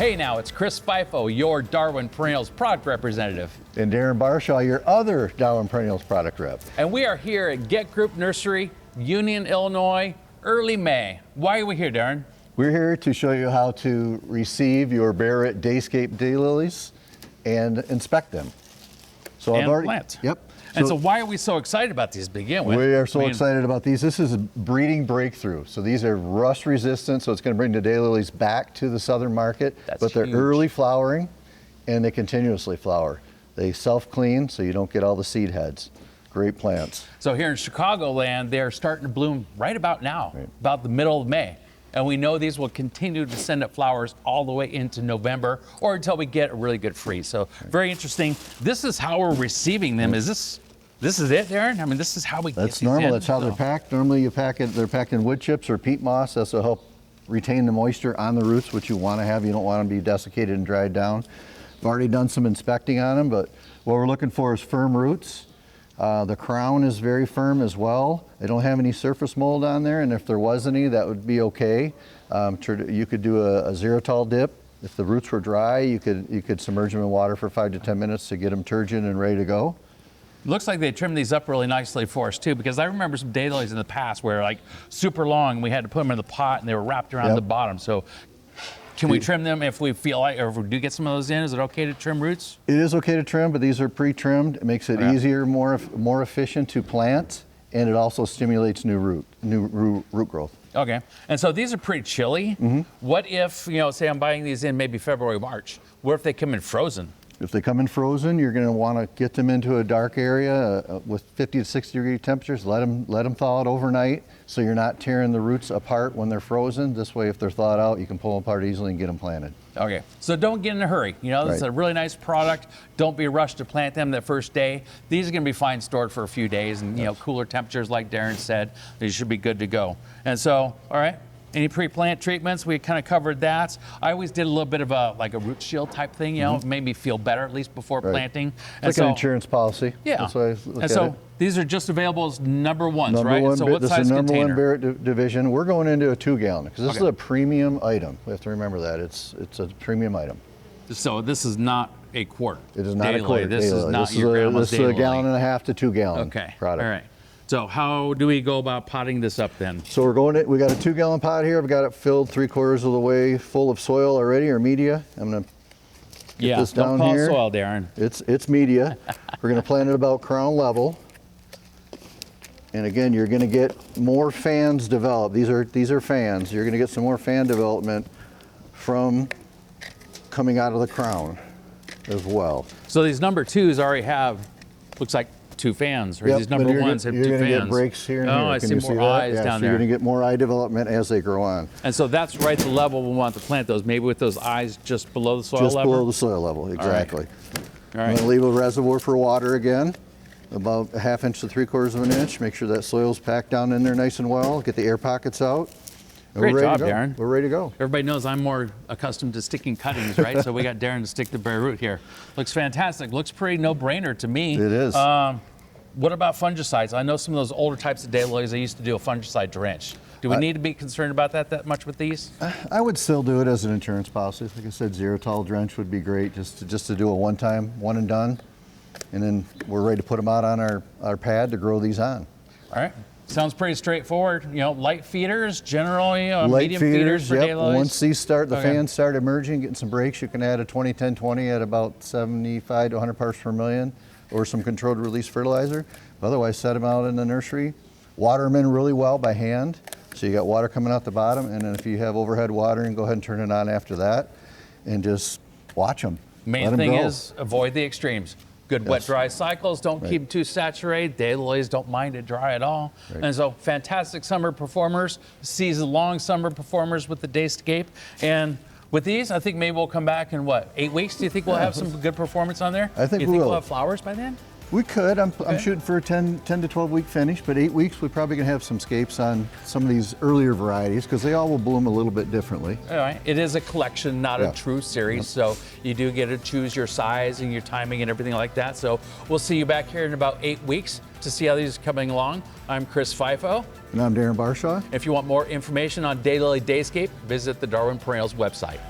Hey now, it's Chris Fifo, your Darwin Perennials product representative. And Darren Barshaw, your other Darwin Perennials product rep. And we are here at Get Group Nursery, Union, Illinois, early May. Why are we here, Darren? We're here to show you how to receive your Barrett DayScape daylilies and inspect them. So And I've already plant. Yep. And so why are we so excited about these to begin with? We are so excited about these. This is a breeding breakthrough. So these are rust resistant, so it's going to bring the daylilies back to the southern market. But they're huge. early flowering and they continuously flower. They self-clean so you don't get all the seed heads. Great plants. So here in Chicagoland, they're starting to bloom right about now, about the middle of May. And we know these will continue to send up flowers all the way into November or until we get a really good freeze. So very interesting. This is how we're receiving them. Is this is it, Darren? I mean, this is how we get these That's normal. in? That's how they're packed. Normally you pack it, they're packed in wood chips or peat moss. This will help retain the moisture on the roots, which you want to have. You don't want them to be desiccated and dried down. I've already done some inspecting on them, but what we're looking for is firm roots. The crown is very firm as well. They don't have any surface mold on there, and if there was any, that would be okay. You could do a xylitol dip. If the roots were dry, you could submerge them in water for 5 to 10 minutes to get them turgid and ready to go. Looks like they trimmed these up really nicely for us too, because I remember some daylilies in the past where like super long, we had to put them in the pot and they were wrapped around the bottom. So can we trim them if we feel like, or if we do get some of those in? Is it okay to trim roots? It is okay to trim, but these are pre-trimmed. It makes it easier, more efficient to plant, and it also stimulates new root growth. Okay, and so these are pretty chilly. What if, say I'm buying these in maybe February, March, what if they come in frozen? If they come in frozen, you're going to want to get them into a dark area with 50 to 60 degree temperatures. Let them thaw out overnight so you're not tearing the roots apart when they're frozen. This way, if they're thawed out, you can pull them apart easily and get them planted. Okay, so don't get in a hurry. This is a really nice product. Don't be rushed to plant them that first day. These are going to be fine stored for a few days, and cooler temperatures, like Darren said, these should be good to go. And so, all right. Any pre-plant treatments? We kind of covered that. I always did a little bit of a root shield type thing, made me feel better at least before planting. And like an insurance policy. Yeah. That's why I look and so these are just available as number ones, right? One, so what this size is number container? one Barrett division. We're going into a 2-gallon because this is a premium item. We have to remember that it's a premium item. So this is not a quart. It is not Daylily. a quart. This is not your grandma's This is a Daylily. 1.5 to 2 gallon product. All right. So how do we go about potting this up then? So we got a 2-gallon pot here. I've got it filled 3/4 of the way full of soil already, or media. I'm gonna get this down don't call here. it soil, Darren. It's media. We're gonna plant it about crown level. And again, you're gonna get more fans develop. These are fans. You're gonna get some more fan development from coming out of the crown as well. So these number twos already have, looks like 2 fans, or these number ones have 2 fans. You're going to get breaks here and here. I see more eyes down there. You're going to get more eye development as they grow on. And so that's right the level we want to plant those, maybe with those eyes just below the soil level? Just below the soil level, exactly. All right. I'm going to leave a reservoir for water again, about 1/2 inch to 3/4 of an inch. Make sure that soil's packed down in there nice and well. Get the air pockets out. Great job, Darren. We're ready to go. Everybody knows I'm more accustomed to sticking cuttings, right? So we got Darren to stick the bare root here. Looks fantastic. Looks pretty no-brainer to me. It is. What about fungicides? I know some of those older types of daylilies, I used to do a fungicide drench. Do we need to be concerned about that much with these? I would still do it as an insurance policy. Like I said, xylitol drench would be great, just to do a one-time, one and done. And then we're ready to put them out on our pad to grow these on. All right. Sounds pretty straightforward. Light feeders, generally Light medium feeders for daylilies. Once these fans start emerging, getting some breaks, you can add a 20-10-20 at about 75 to 100 parts per million, or some controlled release fertilizer. Otherwise, set them out in the nursery. Water them in really well by hand. So you got water coming out the bottom, and then if you have overhead watering, go ahead and turn it on after that, and just watch them. Main thing is avoid the extremes. Good wet, dry cycles. Don't keep them too saturated. Daylilies don't mind it dry at all. And so fantastic summer performers, season-long summer performers with the DayScape. And with these, I think maybe we'll come back in 8 weeks? Do you think we'll have some good performance on there? I think we will. You think we'll have flowers by then? We could. I'm shooting for a 10 to 12 week finish, but 8 weeks we're probably gonna have some scapes on some of these earlier varieties because they all will bloom a little bit differently. All right. It is a collection, not a true series, so you do get to choose your size and your timing and everything like that. So we'll see you back here in about 8 weeks to see how these are coming along. I'm Chris Fifo. And I'm Darren Barshaw. If you want more information on Daylily DayScape, visit the Darwin Perennials website.